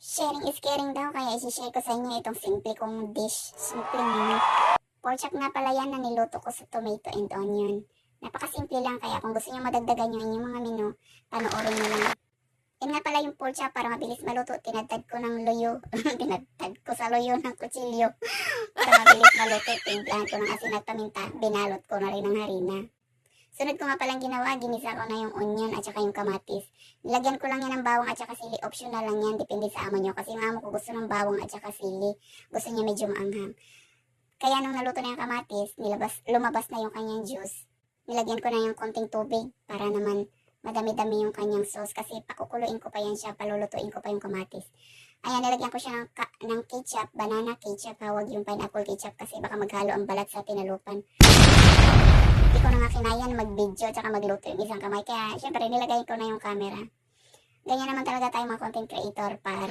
Sharing is caring daw, kaya isi-share ko sa inyo itong simple kong dish. Simple menu. Pork chop nga pala yan na niluto ko sa tomato and onion. Napakasimple lang, kaya kung gusto nyo madagdagan yung inyong mga menu, panoorin nyo lang. Yan nga pala yung pork chop para mabilis maluto. Tinadtad ko ng loyo. Tinadtad ko sa loyo ng kutsilyo para mabilis maluto. Timplahan ko ng asin at paminta. Binalot ko na rin ng harina. Sunod ko nga palang ginawa, ginisa ko na yung onion at saka yung kamatis. Nilagyan ko lang yan ng bawang at saka sili. Optional lang yan, depende sa amo nyo. Kasi yung amo ko gusto ng bawang at saka sili. Gusto niya medyo maanghang. Kaya nung naluto na yung kamatis, lumabas na yung kanyang juice. Nilagyan ko na yung konting tubig para naman madami-dami yung kanyang sauce. Kasi pakukuluin ko pa yan siya, palulutuin ko pa yung kamatis. Ayan, nilagyan ko siya ng ketchup, banana ketchup, hawag yung pineapple ketchup kasi baka maghalo ang balat sa tinalupan. Hindi ko na nga kinayan mag-video at magluto yung isang kamay. Kaya syempre nilagay ko na yung camera. Ganyan naman talaga tayo mga content creator para